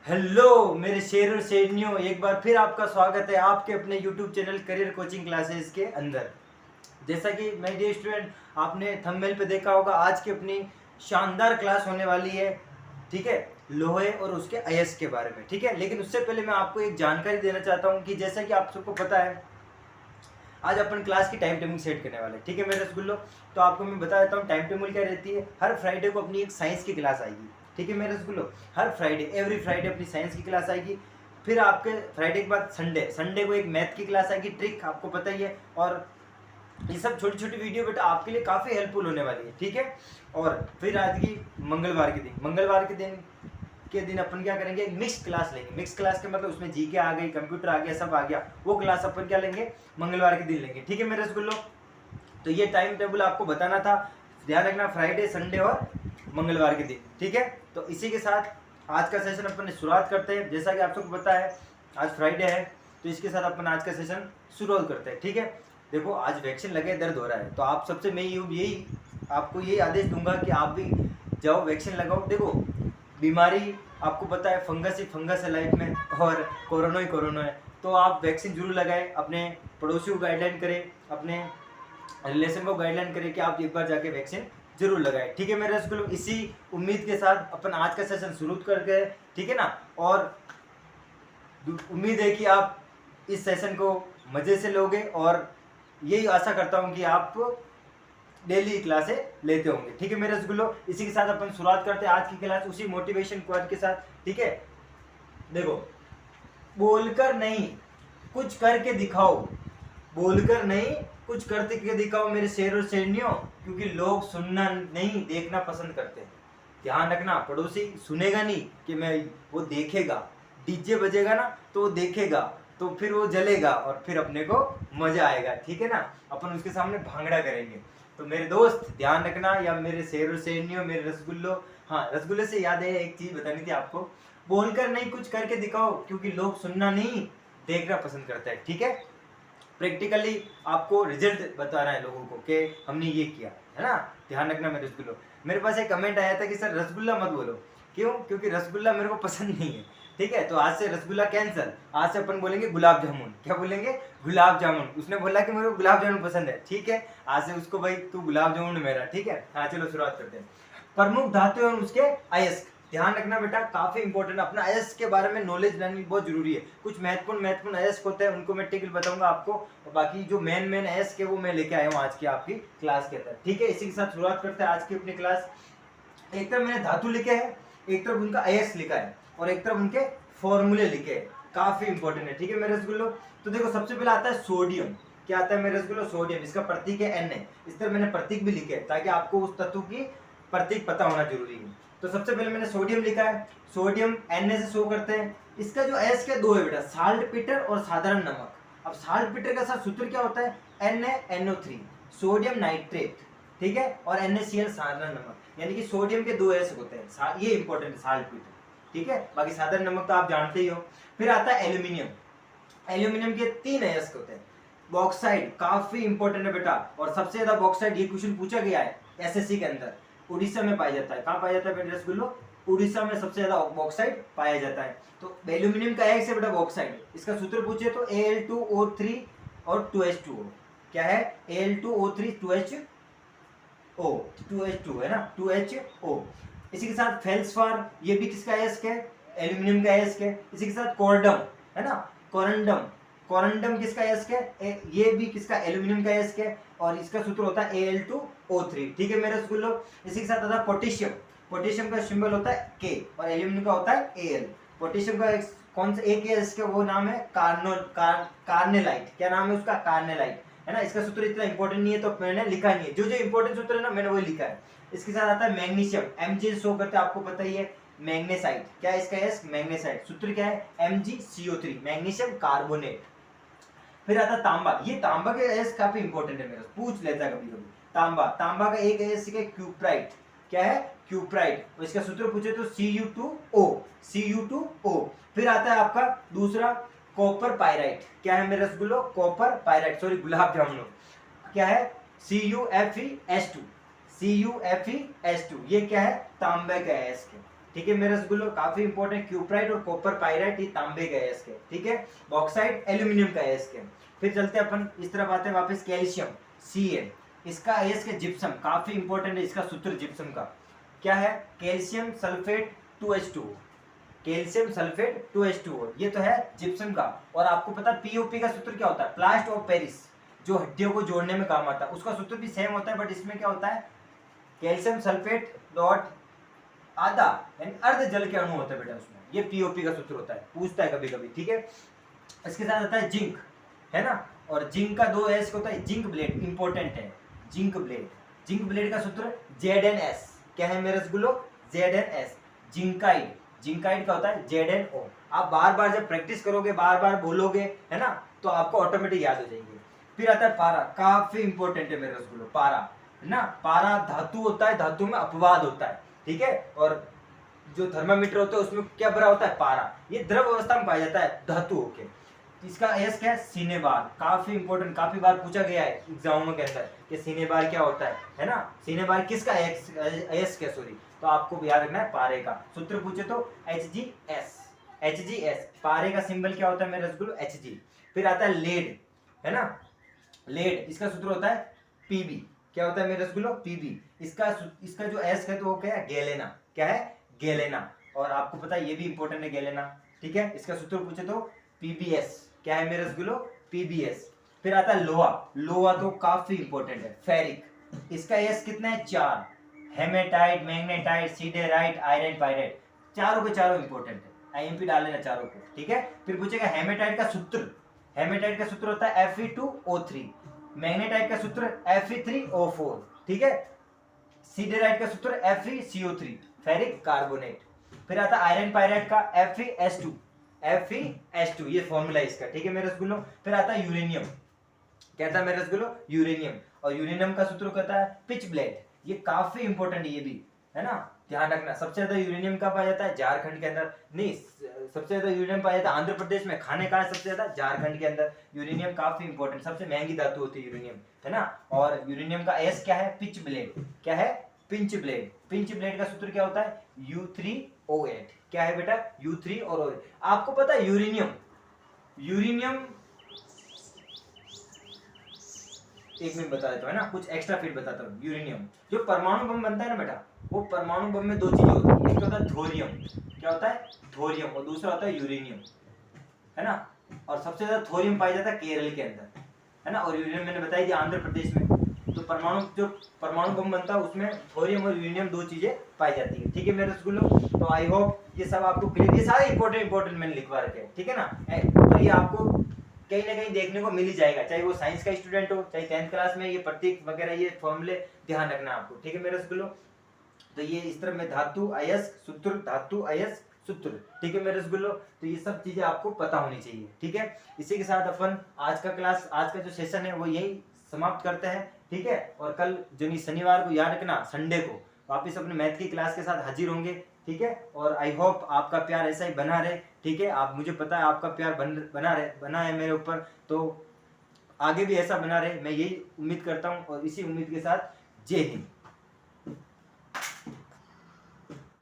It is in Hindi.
हेलो मेरे शेर और शेरनियों, एक बार फिर आपका स्वागत है आपके अपने YouTube channel career coaching classes के अंदर। जैसा कि माय डियर स्टूडेंट, आपने थंबनेल पे देखा होगा, आज की अपनी शानदार क्लास होने वाली है। ठीक है, लोहे और उसके अयस्क के बारे में। ठीक है, लेकिन उससे पहले मैं आपको एक जानकारी देना चाहता हूँ कि जैसा कि आप सबको पता है, आज अपन क्लास की टाइम टेबल सेट करने वाले। ठीक है मेरे रसगुल्लो, तो आपको मैं बता देता हूँ टाइम टेबल क्या रहती है। हर फ्राइडे को अपनी एक साइंस की क्लास आएगी। ठीक है मेरे रसगुल्लो, हर फ्राइडे एवरी फ्राइडे अपनी साइंस की क्लास आएगी। फिर आपके फ्राइडे के बाद संडे को एक मैथ की क्लास आएगी, ट्रिक आपको पता ही है। और ये सब छोटी छोटी वीडियो बेटा आपके लिए काफ़ी हेल्पफुल होने वाली है। ठीक है, और फिर आज की मंगलवार के दिन अपन क्या करेंगे, एक मिक्स क्लास लेंगे। मिक्स क्लास के मतलब उसमें जीके आ गई, कंप्यूटर आ गया, सब आ गया। वो क्लास अपन क्या लेंगे, मंगलवार के दिन लेंगे। ठीक है मेरे रसगुल्लो, तो ये टाइम टेबल आपको बताना था। ध्यान रखना, फ्राइडे, संडे और मंगलवार के दिन। ठीक है, तो इसी के साथ आज का सेशन अपन शुरुआत करते हैं। जैसा कि आप सबको पता है आज फ्राइडे है, तो इसके साथ अपन आज का सेशन शुरुआत करते हैं। ठीक है, देखो आज वैक्सीन लगे, दर्द हो रहा है, तो आप सबसे मैं यही आपको यही आदेश दूंगा कि आप भी जाओ वैक्सीन लगाओ। देखो बीमारी आपको पता है, फंगस ही फंगस है लाइफ में, और कोरोना ही कोरोना है। तो आप वैक्सीन जरूर लगाएं, अपने पड़ोसी को गाइडलाइन करें, अपने रिलेशन को गाइडलाइन करें कि आप एक बार जाके वैक्सीन जरूर लगाएं। ठीक है मेरे स्कूल, इसी उम्मीद के साथ अपन आज का सेशन शुरू कर गए। ठीक है ना, और उम्मीद है कि आप इस सेशन को मज़े से लोगे, और यही आशा करता हूँ कि आप डेली क्लासें लेते होंगे। ठीक है मेरे रसगुल्लो, इसी के साथ अपन शुरुआत करते हैं आज की क्लास उसी मोटिवेशन क्वाड के साथ। ठीक है, देखो बोलकर नहीं कुछ करके दिखाओ, बोलकर नहीं कुछ करके दिखाओ मेरे शेर और शेरनियों, क्योंकि लोग सुनना नहीं देखना पसंद करते हैं। ध्यान रखना, पड़ोसी सुनेगा नहीं कि मैं, वो देखेगा। डीजे बजेगा ना तो वो देखेगा, तो फिर वो जलेगा और फिर अपने को मजा आएगा। ठीक है ना, अपन उसके सामने भांगड़ा करेंगे। तो मेरे दोस्त ध्यान रखना, या मेरे शेर और शेरनियों, मेरे रसगुल्लो। हाँ, रसगुल्ले से याद है, एक चीज बतानी थी आपको। बोलकर नहीं कुछ करके दिखाओ, क्योंकि लोग सुनना नहीं देखना पसंद करता है। ठीक है, प्रैक्टिकली आपको रिजल्ट बताना है लोगों को कि हमने ये किया है ना। ध्यान रखना मेरे रसगुल्लो। मेरे पास एक कमेंट आया था कि सर रसगुल्ला मत बोलो, क्यों? क्योंकि रसगुल्ला मेरे को पसंद नहीं है। ठीक है, तो आज से रसगुल्ला कैंसल, आज से अपन बोलेंगे गुलाब जामुन। क्या बोलेंगे? गुलाब जामुन। उसने बोला कि मेरे को गुलाब जामुन पसंद है। ठीक है, आज से उसको भाई तू गुलाब जामुन मेरा। ठीक है, हाँ चलो शुरुआत करते हैं। प्रमुख धातु और उसके अयस्क। ध्यान रखना बेटा, काफी इंपॉर्टेंट, अपना अयस्क के बारे में नॉलेज लेनी बहुत जरूरी है। कुछ महत्वपूर्ण अयस्क होते हैं, उनको मैं टिकल बताऊंगा आपको, और बाकी जो मेन अयस्क है वो मैं लेके आया हूँ आज की आपकी क्लास के अंदर। ठीक है, इसी के साथ शुरुआत करते हैं आज की अपनी क्लास। एक तरफ मैंने धातु लिखे हैं, एक तरफ उनका अयस्क लिखा है, और एक तरफ उनके फॉर्मूले लिखे हैं। काफी इंपॉर्टेंट है। ठीक है मेरे रसगुल्लो, तो देखो सबसे पहले आता है सोडियम। क्या आता है मेरे रसगुल्लो? सोडियम। इसका प्रतीक है एन है। इस तरह मैंने प्रतीक भी लिखे हैं ताकि आपको उस तत्व की प्रतीक पता होना जरूरी है। तो सबसे पहले मैंने सोडियम लिखा है, सोडियम Na से शो करते हैं। इसका जो अयस्क है दो है बेटा, साल्ट पीटर और साधारण नमक। अब साल्ट पीटर का साथ सूत्र क्या होता है? NaNO3, sodium nitrate. ठीक है, और NaCl साधारण नमक, यानी कि सोडियम के दो अयस्क होते हैं। ये इंपॉर्टेंट है साल्ट पीटर। ठीक है, बाकी साधारण नमक तो आप जानते ही हो। फिर आता है एल्यूमिनियम। एल्यूमिनियम के तीन अयस्क होते हैं। बॉक्साइड काफी इंपॉर्टेंट है बेटा, और सबसे ज्यादा बॉक्साइड, ये क्वेश्चन पूछा गया है एसएससी के अंदर, उड़ीसा में पाया जाता है। कहाँ पाया जाता है बेटा रसगुल्लो? उड़ीसा में सबसे ज्यादा बॉक्साइड पाया जाता है। तो एल्यूमिनियम का अयस्क है बेटा बॉक्साइड। इसका सूत्र पूछे तो Al2O3 और 2H2O। क्या है? Al2O3 2H2 है ना, 2HO। इसी के साथ फेल्सफार, ये भी किसका अयस्क है? एल्यूमिनियम का अयस्क है। इसी के साथ कोरडम है ना, कोरंडम, कोरंडम किसका अयस्क है? ये भी किसका? एल्यूमिनियम का अयस्क है, और इसका सूत्र होता है Al2O3। ठीक है मेरे रसगुल्लो, इसी के साथ आता है पोटेशियम। पोटेशियम का सिंबल होता है K, और एल्यूमिनियम का होता है Al। पोटेशियम का कौन सा एक अयस्क है? वो नाम है कार्नेलाइट। क्या नाम है उसका? कार्नेलाइट है ना। इसका सूत्र इतना इंपॉर्टेंट नहीं है तो मैंने लिखा नहीं है, जो जो इंपॉर्टेंट सूत्र है ना मैंने वही लिखा है। इसके साथ आता है मैग्नीशियम, Mg शो करता है, आपको पता ही है। मैग्नेसाइट, क्या है इसका अयस्क? मैग्नेसाइट। सूत्र क्या है? MgCO3, magnesium carbonate. फिर आता तांबा। ये तांबा के अयस्क काफी इंपॉर्टेंट है, मेरा पूछ लेता है कभी कभी। तांबा, तांबा का एक अयस्क है क्यूप्राइट। क्या है? क्यूप्राइट। और इसका सूत्र पूछे तो Cu2O। फिर आता है आपका दूसरा कॉपर पायराइट। क्या है मेरे रसगुल्लो? Copper pyrite, sorry gulab jamun. क्या है? CuFeS2। ये क्या है? तांबे का अयस्क है। ठीक है मेरे रसगुल्लो, काफी इंपॉर्टेंट। क्यूप्राइट और कॉपर पाइराइट ये तांबे का है इसके, ठीक है। बॉक्साइट एल्यूमिनियम का है इसके। फिर चलते हैं अपन इस तरफ आते हैं वापस, कैल्शियम Cl, इसका है इसके जिप्सम, काफी इंपॉर्टेंट है इसका सूत्र जिप्सम का। क्या है? Calcium sulphate 2H2, calcium sulphate 2H2O, ये तो है जिप्सम का। और आपको पता है पीओपी का सूत्र क्या होता है? प्लास्ट ऑफ पेरिस, जो हड्डियों को जोड़ने में काम आता है, उसका सूत्र भी सेम होता है, बट इसमें क्या होता है? कैल्शियम सल्फेट डॉट आधा यानी अर्ध जल के अणु होते हैं बेटा उसमें, ये पीओपी का सूत्र होता है, पूछता है कभी कभी, ठीक है। इसके साथ आता है जिंक, है ना, और जिंक का 2S होता है, जिंक ब्लेड इंपॉर्टेंट है, जिंक ब्लेड। जिंक ब्लेड का सूत्र ZnS, क्या है मेरे रसगुल्लो? ZnS। जिंकाइड, जिंकाइड का होता है ZnO। आप बार बार जब प्रैक्टिस करोगे, बार बार बोलोगे, है ना, तो आपको ऑटोमेटिक याद हो जाएंगे। फिर आता है पारा, काफी इंपॉर्टेंट है मेरे रसगुल्लो, पारा, है ना। पारा धातु होता है, धातु में अपवाद होता है, ठीक है। और जो थर्मामीटर होता है उसमें क्या भरा होता है? पारा। ये द्रव अवस्था में पाया जाता है धातु होके। इसका एस क्या है? सिनेबार, काफी इंपॉर्टेंट, काफी बार पूछा गया है एग्जामों के अंदर कि सिनेबार क्या होता है ना। सिनेबार किसका? एस क्या, सॉरी। तो आपको याद रखना है पारे का सूत्र पूछे तो HgS, HgS। पारे का सिंबल क्या होता है मेरे रसगुल्लो? Hg। फिर आता है लेड, है ना, लेड, इसका सूत्र होता है Pb। क्या होता है मेरे रसगुल्लो? Pb। इसका जो एस है तो वो क्या है? गैलेना। क्या है? गैलेना। और आपको पता है ये भी इंपॉर्टेंट है गैलेना, ठीक है। इसका सूत्र पूछे तो PbS। क्या है मेरे रसगुल्लो? PbS। फिर आता है लोहा, लोहा तो काफी इंपॉर्टेंट है, फेरिक। इसका एस कितना है? 4। Hematite, magnetite, siderite, iron pyrite, चारों के चारों इंपॉर्टेंट है, आईएमपी डाल लेना चारों को, ठीक है। फिर पूछेगा हेमेटाइट का सूत्र, हेमेटाइट का सूत्र होता है Fe2O3। मैग्नेटाइट का सूत्र Fe3O4, ठीक है। सिडेराइट का सूत्र FeCO3, फेरिक कार्बोनेट। फिर आता है आयरन पाइराइट का FeS2, FeS2, ये फॉर्मूला है इसका, ठीक है मेरे रसगुल्लो। फिर आता है यूरेनियम, कहता है मेरे रसगुल्लो यूरेनियम, और यूरेनियम का सूत्र कहता है पिच ब्लेड। ये काफी इंपॉर्टेंट है, ये भी, है ना, ध्यान रखना। सबसे ज्यादा यूरेनियम का पाया जाता है झारखंड के अंदर, नहीं, सबसे ज्यादा यूरेनियम पाया जाता है आंध्र प्रदेश में, खाने का सबसे ज्यादा झारखंड के अंदर। यूरेनियम काफी इंपॉर्टेंट, सबसे महंगी धातु होती है यूरेनियम, है ना। और यूरेनियम का एस क्या है? Pitch blade. क्या है? Pinch blade. पिंच ब्लेड का सूत्र क्या होता है? U3O8। क्या है बेटा? U3 और O8। आपको पता है यूरेनियम, यूरेनियम एक मिनट बता देता हूँ, है ना, कुछ एक्स्ट्रा फिर बताता हूँ। यूरेनियम जो परमाणु बम बनता है ना बेटा, वो परमाणु बम में 2 चीजें होती है, एक होता है थोरियम, क्या होता है? थोरियम, और दूसरा होता है यूरेनियम, है ना। और सबसे ज्यादा थोरियम पाया जाता है केरल के अंदर, है ना, और यूरेनियम मैंने बताई थी आंध्र प्रदेश में। तो जो परमाणु बम बनता है उसमें थोरियम और यूरेनियम 2 चीजें पाई जाती है, ठीक है मेरे रसगुल्लो। तो आई होप ये सब आपको क्लियर, ये सारे इंपॉर्टेंट मैंने लिखवा रखे हैं, ठीक है ना। तो ये आपको कहीं ना कहीं देखने को मिल ही जाएगा, चाहे वो साइंस का स्टूडेंट हो, चाहे 10th क्लास में, ये प्रतीक वगैरह, ये फॉर्मूले ध्यान रखना आपको, ठीक है मेरे रसगुल्लो। तो ये इस तरह में धातु अयस्क सूत्र, धातु अयस्क सूत्र, ठीक है मेरे रसगुल्लो। तो ये सब चीजें आपको पता होनी चाहिए, ठीक है। इसी के साथ अपन आज का क्लास, आज का जो सेशन है वो यही समाप्त करते हैं, ठीक है। और कल जो शनिवार को, याद रखना, संडे को वापस अपने मैथ की क्लास के साथ हाजिर होंगे, ठीक है। और आई होप आपका प्यार ऐसा ही बना रहे, ठीक है। आप, मुझे पता है आपका प्यार बना है मेरे ऊपर, तो आगे भी ऐसा बना रहे, मैं यही उम्मीद करता हूँ। और इसी उम्मीद के साथ जय हिंद।